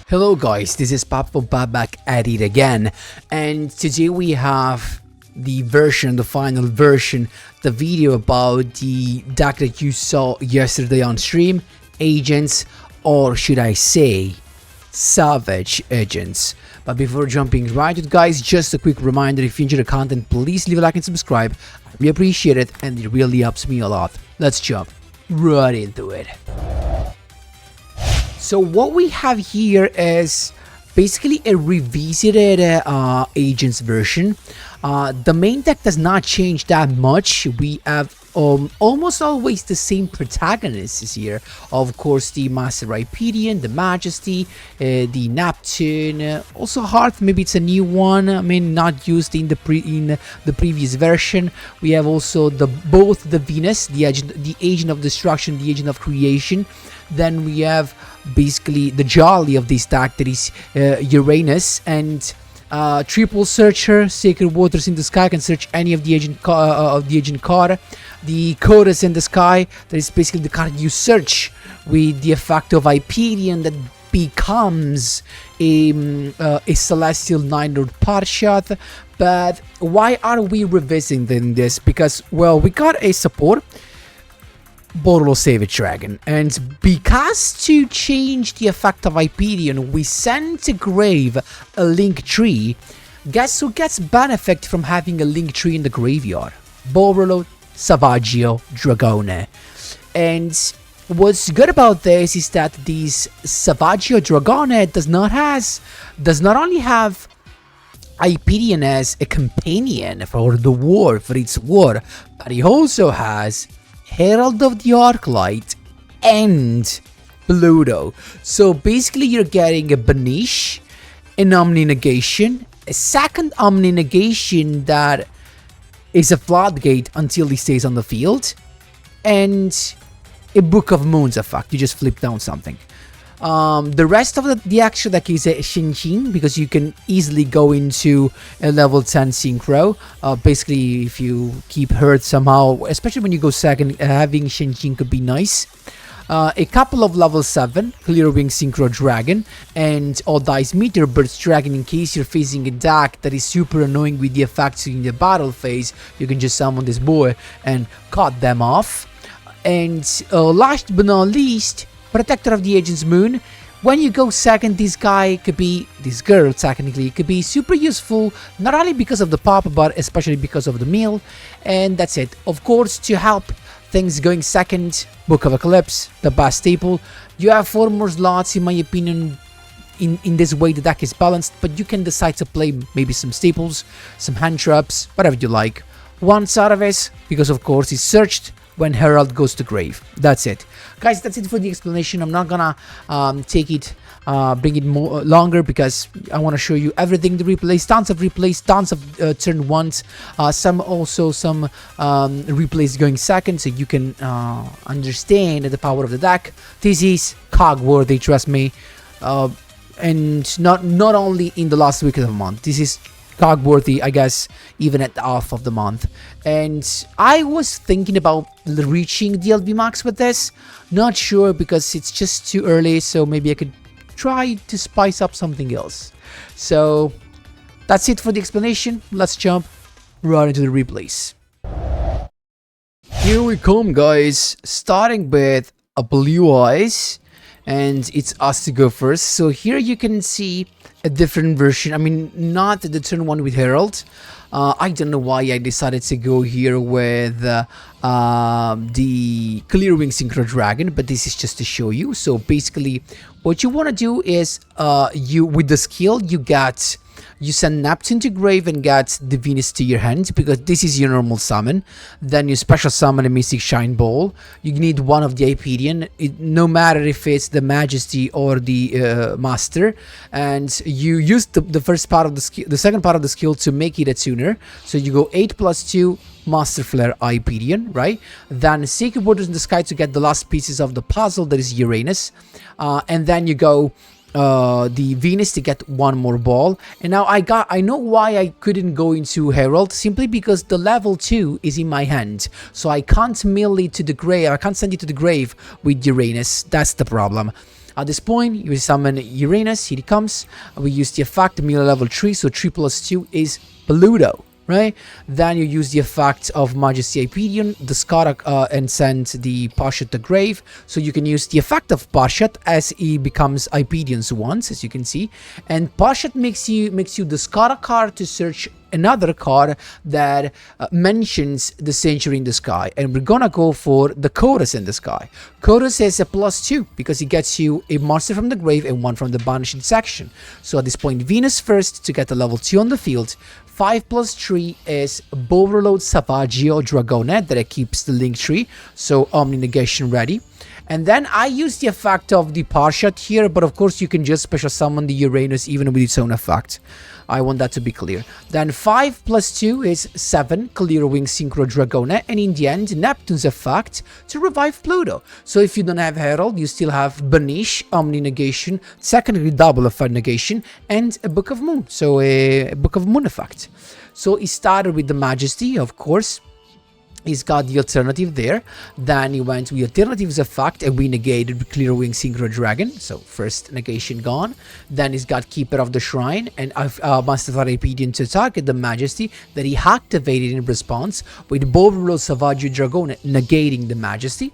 Hello guys, this is Papa back at it again, and today we have the final version, the video about the deck that you saw yesterday on stream, Agents, or should I say, Savage Agents. But before jumping right in, guys, just a quick reminder, if you enjoy the content, please leave a like and subscribe. I really appreciate it, and it really helps me a lot. Let's jump right into it. So what we have here is basically a revisited Agents version. The main deck does not change that much. We have almost always the same protagonists here. Of course, the Master Hyperion, the Majesty, the Neptune, also Hearth. Maybe it's a new one. I mean, not used in the previous version. We have also both the Venus, the Agent of Destruction, the Agent of Creation. Then we have basically the Jolly of this deck, that is Uranus, and Triple Searcher, Sacred Waters in the Sky, can search any of the agent card. The Chorus in the Sky, that is basically the card you search with the effect of Hyperion that becomes a Celestial 9-Lord pot shot. But why are we revisiting this? Because, well, we got a support, BORRELOAD Savage Dragon, and because to change the effect of Hyperion we send to grave a link tree, guess who gets benefit from having a link tree in the graveyard? BORRELOAD Savaggio Dragone. And what's good about this is that this Savaggio Dragone does not only have Hyperion as a companion for the war, for its war, but he also has Herald of the Arclight and Pluto. So basically you're getting a Banish, an Omni Negation, a second Omni Negation that is a floodgate until he stays on the field, and a Book of Moons effect. You just flip down something. The rest of the extra deck is a Shinjin, because you can easily go into a level 10 Synchro. Basically, if you keep hurt somehow, especially when you go second, having Shinjin could be nice. A couple of level 7 Clear Wing Synchro Dragon and All Dice Meteor Burst Dragon, in case you're facing a deck that is super annoying with the effects in the battle phase. You can just summon this boy and cut them off. And last but not least, Protector of the Agent's Moon. When you go second, this girl technically, could be super useful, not only because of the pop, but especially because of the meal. And that's it. Of course, to help things going second, Book of Eclipse, the best staple. You have 4 more slots, in my opinion. In this way, the deck is balanced, but you can decide to play maybe some staples, some hand traps, whatever you like. One Service, because of course it's searched when Herald goes to grave. That's it, guys. That's it for the explanation. I'm not gonna bring it more longer, because I want to show you everything. The replays, tons of turn ones, some replays going second, so you can understand the power of the deck. This is cog worthy, trust me, and not only in the last week of the month. This is cog worthy, I guess, even at the half of the month. And I was thinking about reaching the LV max with this. Not sure, because it's just too early, so maybe I could try to spice up something else. So that's it for the explanation. Let's jump right into the replays. Here we come, guys, starting with a Blue Eyes, and it's us to go first. So here you can see a different version. I mean, not the turn 1 with Herald. I don't know why I decided to go here with the Clear Wing Synchro Dragon, but this is just to show you. So basically, what you want to do is, with the skill, you send Neptune to grave and get the Venus to your hand, because this is your normal summon. Then you special summon a Mystic Shine Ball. You need one of the Hyperion, no matter if it's the Majesty or the Master, and you use the first part of the skill, the second part of the skill, to make it a tuner. So you go 8+2 Master Flare Hyperion, right? Then Sacred Waters in the Sky to get the last pieces of the puzzle, that is Uranus, and then you go the Venus to get one more ball. And now I know why I couldn't go into Herald, simply because the level 2 is in my hand, so I can't mill it to the grave. I can't send it to the grave with Uranus. That's the problem. At this point, you summon Uranus, here he comes. We use the effect, mill level 3, so 3 plus 2 is Pluto, right? Then you use the effect of Majesty Hyperion, discard and send the Parshat to grave. So you can use the effect of Parshat as he becomes Hyperion's once, as you can see. And Parshat makes you discard a card to search another card that mentions the Century in the Sky, and we're gonna go for the Chorus in the Sky. Chorus is a +2 because it gets you a monster from the grave and one from the banishing section. So at this point, Venus first to get a level 2 on the field. 5 plus 3 is BORRELOAD Savaggio Dragonet that keeps the link tree, so Omni Negation ready. And then I use the effect of the Parshat here, but of course you can just special summon the Uranus even with its own effect. I want that to be clear. Then 5 plus 2 is 7, Clear Wing Synchro Dragonet, and in the end, Neptune's effect to revive Pluto. So if you don't have Herald, you still have Banish, Omni Negation, secondary double effect negation, and a Book of Moon, so a Book of Moon effect. So he started with the Majesty, of course. He's got the alternative there. Then he went with alternatives effect and we negated with Clear Wing Synchro Dragon. So first negation gone. Then he's got Keeper of the Shrine and Master Hyperion to target the Majesty that he activated in response with BORRELOAD Savaggio Dragon negating the Majesty.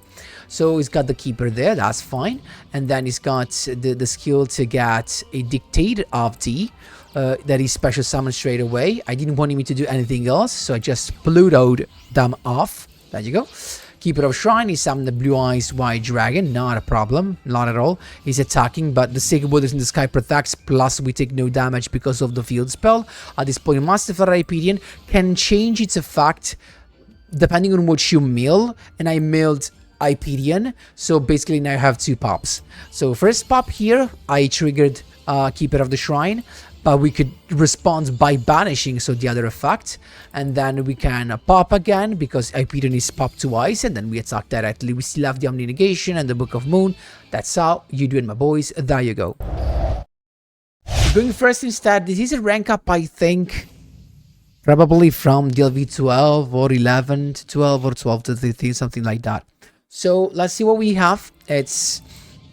So he's got the Keeper there, that's fine. And then he's got the skill to get a Dictate of D. That he special summoned straight away. I didn't want him to do anything else, so I just Plutoed them off. There you go. Keeper of Shrine, he summoned the Blue Eyes White Dragon, not a problem, not at all. He's attacking, but the Sacred Waters in the Sky protects, plus we take no damage because of the field spell. At this point, Master Hyperion can change its effect depending on what you mill, and I milled Hyperion, so basically now I have 2 pops. So first pop here, I triggered Keeper of the Shrine, but we could respond by banishing, so the other effect, and then we can pop again because Hyperion is popped twice, and then we attack directly. We still have the Omni Negation and the Book of Moon. That's how you do it, my boys. There you go. Going first instead, this is a rank up, I think, probably from DLV 12 or 11 to 12 or 12 to 13, something like that. So let's see what we have. It's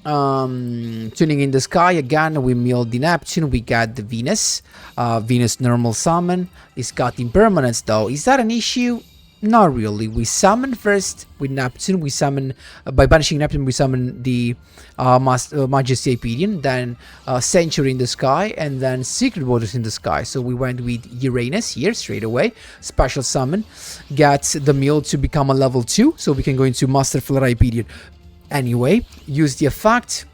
Tuning in the Sky again. We milled the Neptune, we got the Venus, Venus normal summon. It's got impermanence though. Is that an issue? Not really. We summon first with Neptune, we summon by banishing Neptune, we summon the Majesty Hyperion, then Century in the Sky, and then Secret Waters in the Sky. So we went with Uranus here straight away, special summon, gets the mill to become a level 2, so we can go into Master Hyperion. Anyway, use the effect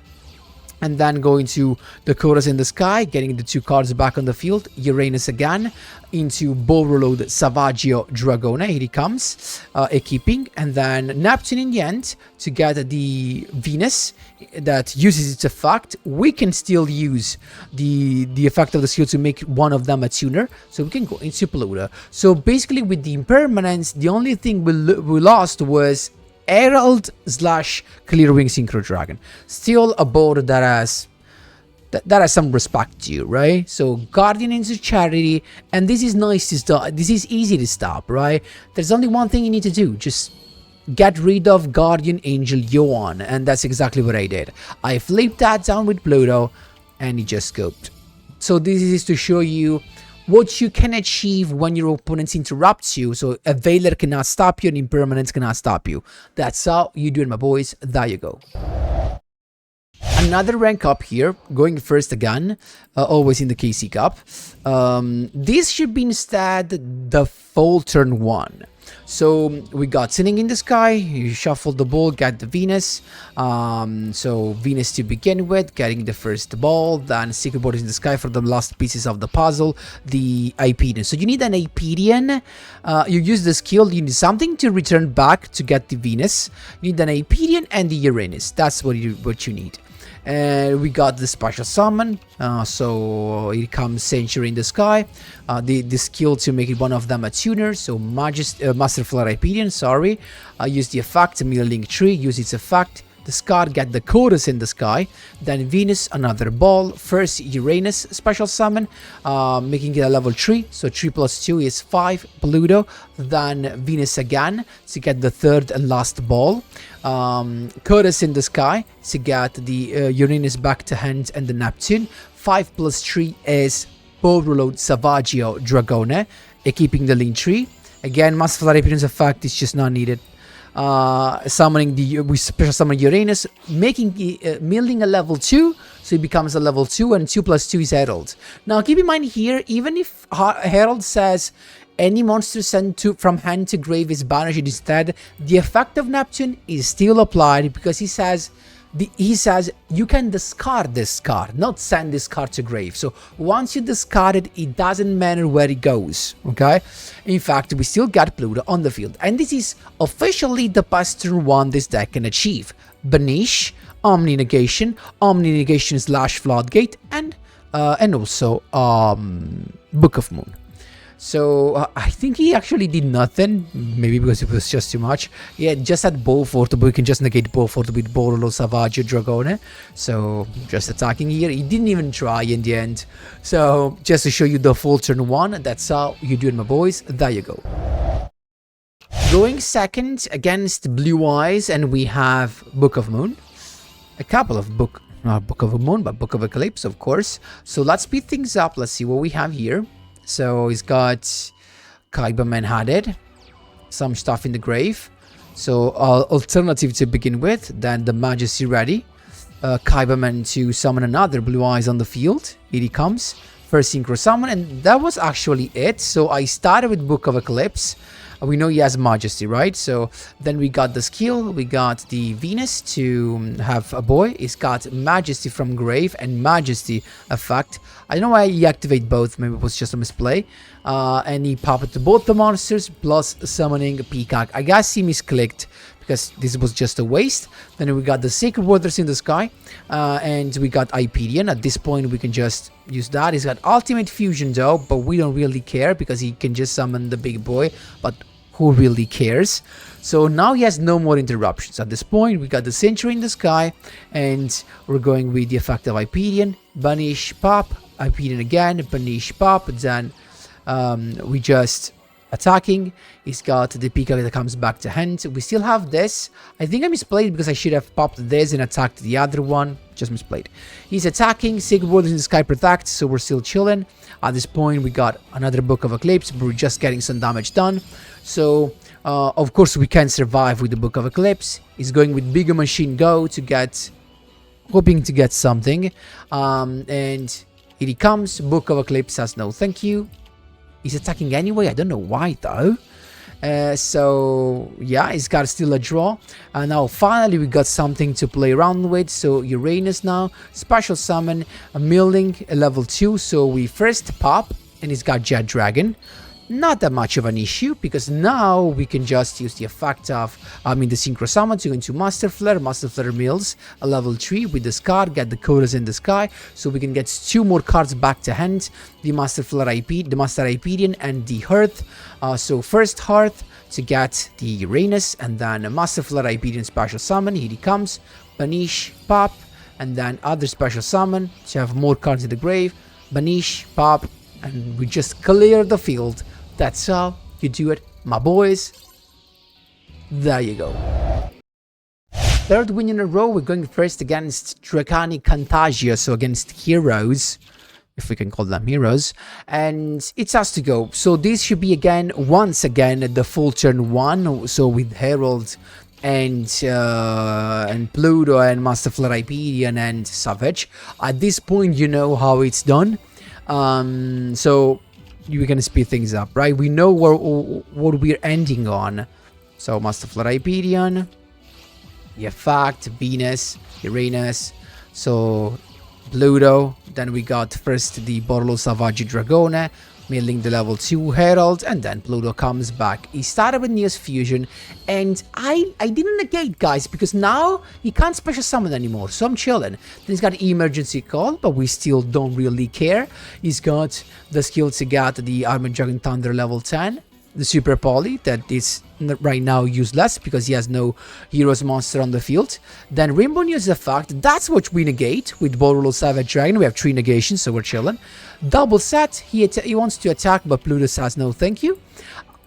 and then go into the Chorus in the Sky, getting the 2 cards back on the field. Uranus again into BORRELOAD Savaggio Dragone. Here he comes, equipping, and then Neptune in the end to get the Venus that uses its effect. We can still use the effect of the skill to make one of them a tuner, so we can go into Pluto. So basically with the impermanence, the only thing we lost was Herald / Clear Wing Synchro Dragon. Still a board that has some respect to you, right? So Guardian into Charity, and this is nice to stop. This is easy to stop, right? There's only one thing you need to do: just get rid of Guardian Angel Yuan, and that's exactly what I did. I flipped that down with Pluto, and he just scoped. So this is to show you what you can achieve when your opponent interrupts you. So a Veiler cannot stop you, and Impermanence cannot stop you. That's how you do it, my boys. There you go. Another rank up here, going first again, always in the KC Cup. This should be instead the full turn 1. So we got Sinning in the Sky, you shuffle the ball, get the Venus. So Venus to begin with, getting the first ball, then Secret Borders in the Sky for the last pieces of the puzzle, the Hyperion. So you need an Hyperion, you use the skill, you need something to return back to get the Venus. You need an Hyperion and the Uranus, that's what you need. We got the special summon, so it comes Century in the Sky, the skill to make it one of them a tuner, so Master Hyperion, sorry, use the effect, Mill Link Tree, use its effect, discard, get the Chorus in the sky, then Venus, another ball, first Uranus special summon, making it a level 3, so 3 plus 2 is 5, Pluto, then Venus again to get the third and last ball, Chorus in the sky to get the Uranus back to hand and the Neptune, 5 plus 3 is BORRELOAD Savaggio Dragone, keeping the lean tree. Again, Master Flare Appearance effect is just not needed. Summoning we special summon Uranus, making milling a level 2, so it becomes a level 2, and 2 plus 2 is Herald. Now keep in mind here, even if Herald says any monster sent from hand to grave is banished instead, the effect of Neptune is still applied, because he says you can discard this card, not send this card to grave. So once you discard it, it doesn't matter where it goes, okay? In fact, we still got Pluto on the field. And this is officially the best turn 1 this deck can achieve. Banish, Omni Negation / Floodgate, and also Book of Moon. So I think he actually did nothing, maybe because it was just too much. Yeah, just had Beaufort, but we can just negate Beaufort with BORRELOAD Savaggio Dragone. So just attacking here, he didn't even try in the end. So just to show you the full turn 1, that's how you do it, my boys. There you go. Going second against Blue Eyes, and we have Book of Moon. A couple of not Book of Moon, but Book of Eclipse, of course. So let's speed things up. Let's see what we have here. So he's got Kaibaman Hadid, some stuff in the grave. So alternative to begin with, then the Majesty ready. Kaibaman to summon another Blue Eyes on the field. Here he comes. First Synchro summon, and that was actually it. So I started with Book of Eclipse. We know he has Majesty, right? So then we got the skill, we got the Venus to have a boy. He's got Majesty from grave and Majesty effect. I don't know why he activate both, maybe it was just a misplay. And he popped to both the monsters plus summoning Peacock. I guess he misclicked because this was just a waste. Then we got the Sacred Waters in the sky, and we got Hyperion. At this point we can just use that. He's got Ultimate Fusion though, but we don't really care because he can just summon the big boy, but who really cares? So now he has no more interruptions. At this point we got the Century in the sky, and we're going with the effect of Hyperion, Banish, Pop, Hyperion again, Banish, Pop, then we just attacking. He's got the Peacock that comes back to hand. We still have this. I think I misplayed because I should have popped this and attacked the other one. Just misplayed. He's attacking. Sacred Waters in the sky protect, so we're still chilling. At this point we got another Book of Eclipse, but we're just getting some damage done. So of course we can survive with the Book of Eclipse. He's going with Bigger Machine Go to get, hoping to get something. And here he comes. Book of Eclipse says no thank you. He's attacking anyway, I don't know why though. So yeah, he's got still a draw. And now finally we got something to play around with. So Uranus now, special summon, a milling, a level 2. So we first pop, and he's got Jet Dragon. Not that much of an issue, because now we can just use the effect of, the Synchro Summon to go into Master Flare mills, a level 3 with this card, get the Chorus in the sky, so we can get 2 more cards back to hand, the Master Flare IP, the Master Hyperion, and the Hearth. So first Hearth to get the Uranus, and then a Master Flare Hyperion special summon, here he comes, Banish, Pop, and then other special summon to have more cards in the grave, Banish, Pop, and we just clear the field. That's how you do it, my boys. There you go. Third win in a row. We're going first against Draconic Contagia, so against heroes, if we can call them heroes, and it's us to go. So this should be once again the full turn 1, so with Herald and Pluto and Master Flare Hyperion and Savage. At this point you know how it's done. So we're gonna speed things up, right? We know what we're ending on. So Master Flare Hyperion, the effect, Venus, Uranus, so Pluto, then we got first the BORRELOAD Savaggio Dragone, milling the level 2 Herald, and then Pluto comes back. He started with Neos Fusion, and I didn't negate, guys, because now he can't special summon anymore, so I'm chilling. Then he's got Emergency Call, but we still don't really care. He's got the skill to get the Armored Dragon Thunder level 10, the Super Poly that is right now useless because he has no Heroes monster on the field. Then Rainbow News effect, that's what we negate with BORRELOAD Savage Dragon. We have 3 negations, so we're chilling. Double set, he wants to attack, but Pluto says no thank you.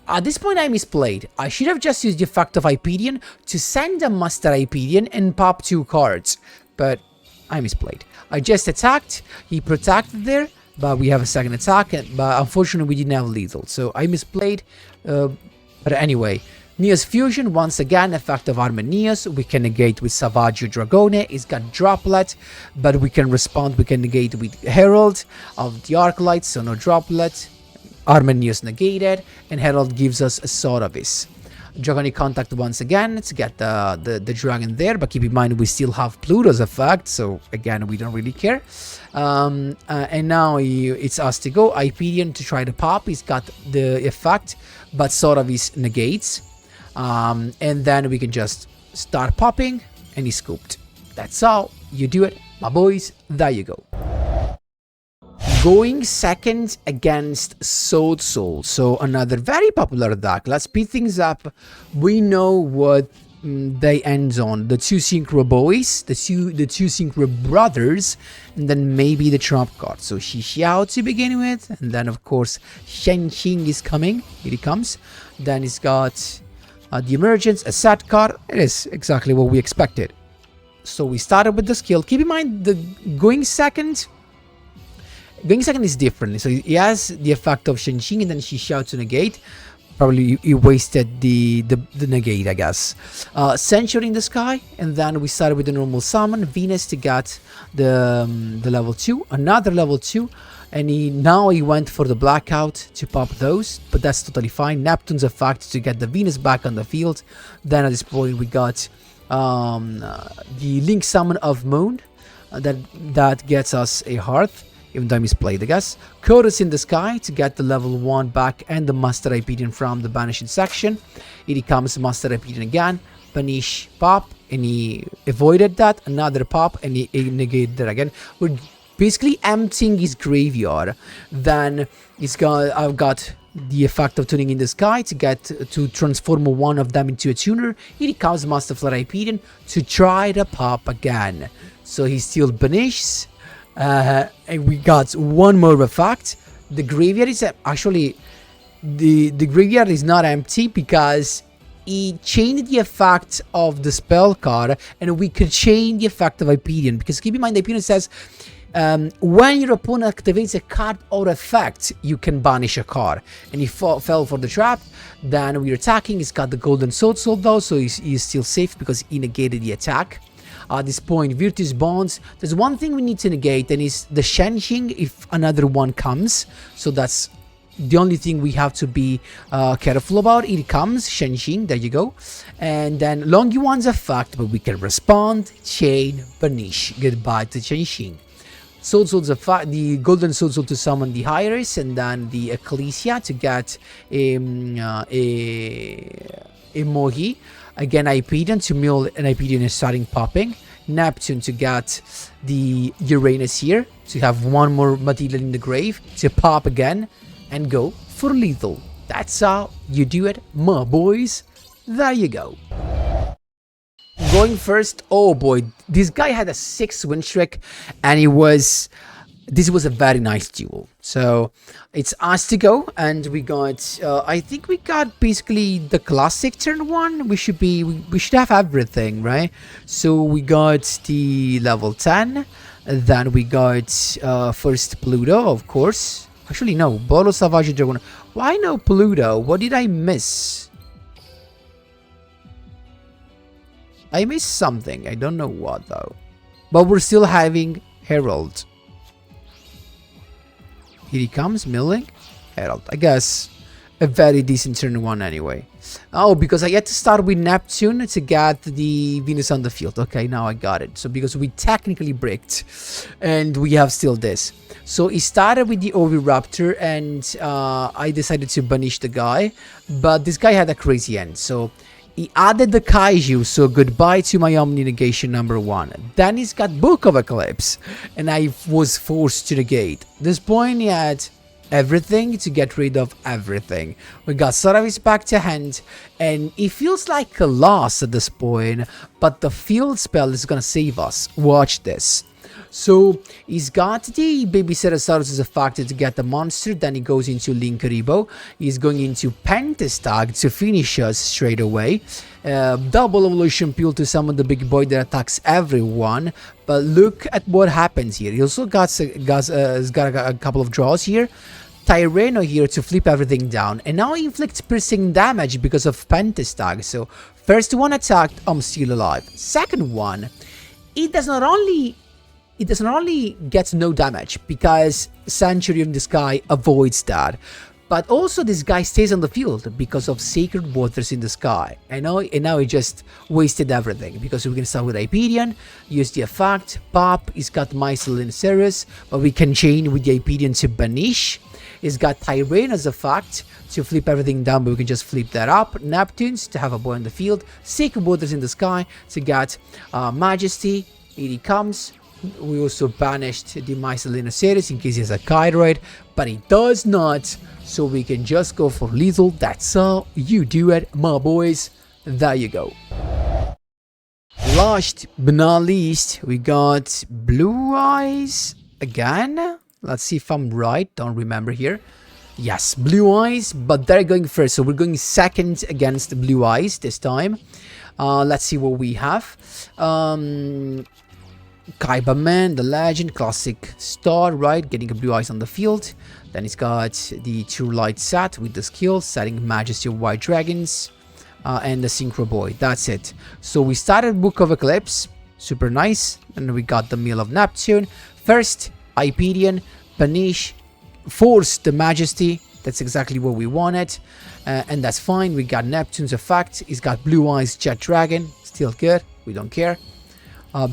At this point I misplayed. I should have just used the effect of Hyperion to send a Master Hyperion and pop 2 cards. But I misplayed. I just attacked, he protected there, but we have a second attack, but unfortunately we didn't have lethal. So I misplayed, but anyway. Neos Fusion, once again, effect of Armor Neos. We can negate with Savaggio Dragone. It's got Droplet, but we can respond, we can negate with Herald of the Arclight, so no Droplet. Armor Neos negated, and Herald gives us a Soravis. Dragonic Contact once again to get the dragon there, but keep in mind we still have Pluto's effect, so again we don't really care. And now it's us to go. Hyperion to try to pop, he's got the effect, but Soravis negates. And then we can just start popping, and he's scooped. That's all, you do it, my boys, there you go. Going second against Swordsoul, so another very popular deck. Let's speed things up. We know what they end on. The 2 Synchro boys, the two Synchro brothers, and then maybe the trump card. So Xiao to begin with, and then of course Shenxing is coming. Here he comes. Then he's got the emergence, a set card. It is exactly what we expected. So we started with the skill. Keep in mind the going second is different. So he has the effect of Shenxing and then Xiao to negate. Probably he wasted the negate, I guess. Century in the sky, and then we started with the normal summon. Venus to get the level 2, another level 2, and now he went for the blackout to pop those, but that's totally fine. Neptune's effect to get the Venus back on the field. Then at this point we got the Link Summon of Moon that gets us a Hearth. Even though I misplayed, I guess. Chorus in the Sky to get the level 1 back and the Master Hyperion from the Banished section. Here comes Master Hyperion again. Banish pop, and he avoided that. Another pop, and he negated that again. We're basically emptying his graveyard. Then I've got the effect of Tuning in the Sky to transform one of them into a tuner. Here comes Master Flare Hyperion to try to pop again. So he still banishes. And we got one more effect. The graveyard is actually the graveyard is not empty because he changed the effect of the spell card, and we could change the effect of Hyperion. Because keep in mind, the Hyperion says when your opponent activates a card or effect, you can banish a card. And he fell for the trap. Then we're attacking. He's got the Golden Swordsoul though, so he's still safe because he negated the attack. At this point, Virtus Bonds, there's one thing we need to negate, and is the Shenxing if another one comes. So that's the only thing we have to be careful about. Here comes Shenxing, there you go. And then Long Yuan's effect, but we can respond, chain, banish, goodbye to Shenxing. Swordsoul's effect, the Golden Swordsoul to summon the Iris, and then the Ecclesia to get a Mohi. Again, Hyperion to mill, and Hyperion is starting popping. Neptune to get the Uranus here, to have one more material in the grave, to pop again, and go for lethal. That's how you do it, my boys. There you go. Going first, oh boy, this guy had a 6 win streak, and this was a very nice duel. So it's us to go, and we got I think we got basically the classic turn 1. We should have everything, right? So we got the level 10, then we got first Pluto, of course. Actually no, Bolo Savage Dragon. Why no Pluto? What did I miss? I missed something, I don't know what though. But we're still having Herald. Here he comes, milling. Herald. I guess a very decent turn 1 anyway. Oh, because I had to start with Neptune to get the Venus on the field. Okay, now I got it. So because we technically bricked, and we have still this. So he started with the Oviraptor, and I decided to banish the guy. But this guy had a crazy end. So he added the Kaiju, so goodbye to my Omni negation number 1. Then he's got Book of Eclipse, and I was forced to negate. At this point he had everything to get rid of everything. We got Saravis back to hand, and it feels like a loss at this point, but the field spell is gonna save us. Watch this. So he's got the Babycerasaurus as a factor to get the monster, then he goes into Linkaribo, he's going into Pentestag to finish us straight away, double evolution peel to summon the big boy that attacks everyone, but look at what happens here. He also got a couple of draws here, Tyranno here to flip everything down, and now he inflicts piercing damage because of Pentestag. So first one attacked, I'm still alive. Second one, it does not only get no damage because Sanctuary in the Sky avoids that, but also this guy stays on the field because of Sacred Waters in the Sky. And now he just wasted everything because we can start with Hyperion, use the effect, pop, he's got Mycel in Ceres, but we can chain with the Hyperion to banish. He's got Tyranno as a fact to flip everything down, but we can just flip that up. Neptunes to have a boy on the field, Sacred Waters in the Sky to get Majesty, here he comes. We also banished the Mycel series in case he has a Kyroid, but he does not, so we can just go for lethal. That's how you do it, my boys. There you go. Last but not least, we got Blue Eyes again. Let's see if I'm right, don't remember here. Yes, Blue Eyes, but they're going first, so we're going second against Blue Eyes this time. Let's see what we have. Kaibaman, the legend, classic star, right? Getting a Blue Eyes on the field. Then he's got the True Light set with the skill, setting Majesty of White Dragons, and the Synchro Boy. That's it. So we started Book of Eclipse, super nice. And we got the Meal of Neptune. First, Hyperion, banish, force the Majesty. That's exactly what we wanted. And that's fine. We got Neptune's effect. He's got Blue Eyes, Jet Dragon. Still good. We don't care.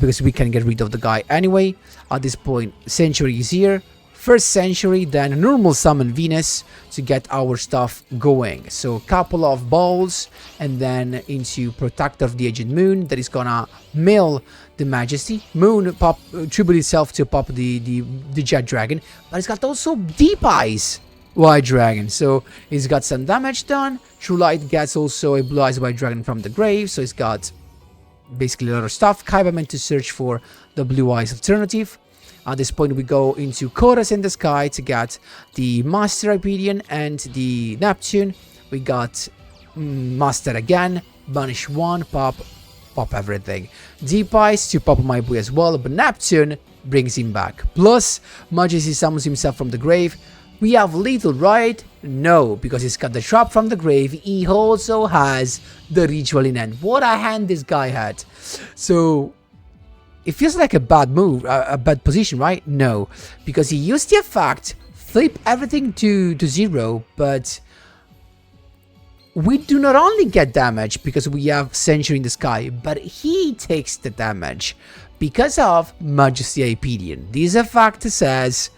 Because we can get rid of the guy anyway. At this point, Sanctuary is here. First Sanctuary, then normal summon Venus to get our stuff going. So a couple of balls, and then into Protector of the Aged Moon that is gonna mill the Majesty. Moon pop tribute itself to pop the Jet Dragon, but it's got also Deep Eyes White Dragon, so he's got some damage done. True Light gets also a Blue Eyes White Dragon from the grave, so he's got basically a lot of stuff. Kaiba to search for the Blue Eyes alternative. At this point we go into Chorus in the Sky to get the Master Hyperion and the Neptune. We got Master again, banish one, pop everything. Deep Eyes to pop my boy as well, but Neptune brings him back. Plus, Majesty summons himself from the grave. We have lethal, right? No, because he's got the trap from the grave. He also has the ritual in hand. What a hand this guy had. So it feels like a bad move, a bad position, right? No, because he used the effect, flip everything to 0, but we do not only get damage because we have Sanctuary in the Sky, but he takes the damage because of Majesty Hyperion. This effect says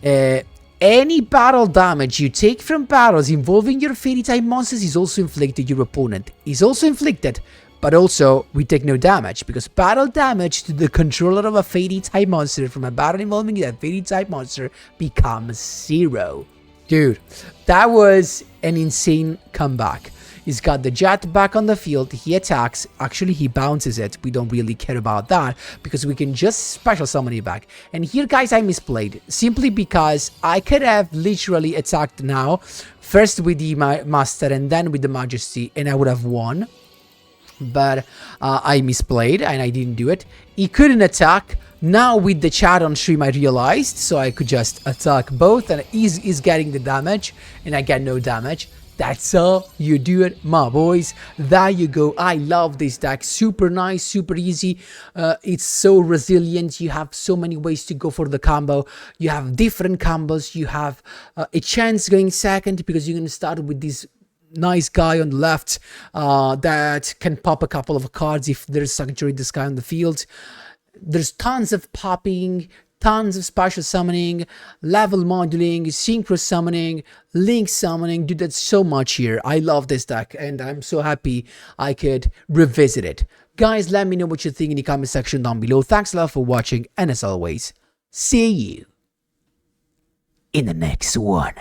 any battle damage you take from battles involving your Fairy type monsters is also inflicted your opponent. Is also inflicted, but also we take no damage because battle damage to the controller of a Fairy type monster from a battle involving that Fairy type monster becomes 0. Dude, that was an insane comeback. He's got the Jet back on the field, he attacks, actually he bounces it, we don't really care about that, because we can just special summon it back. And here guys I misplayed, simply because I could have literally attacked now, first with the Master and then with the Majesty, and I would have won. But I misplayed and I didn't do it. He couldn't attack. Now with the chat on stream I realized, so I could just attack both, and he's getting the damage and I get no damage. That's how you do it, my boys. There you go. I love this deck. Super nice, super easy. It's so resilient. You have so many ways to go for the combo. You have different combos. You have a chance going second because you're going to start with this nice guy on the left that can pop a couple of cards if there's Sanctuary in the Sky on the field. There's tons of popping, tons of special summoning, level moduling, synchro summoning, link summoning. Dude, that's so much here. I love this deck and I'm so happy I could revisit it. Guys, let me know what you think in the comment section down below. Thanks a lot for watching, and as always, see you. in the next one.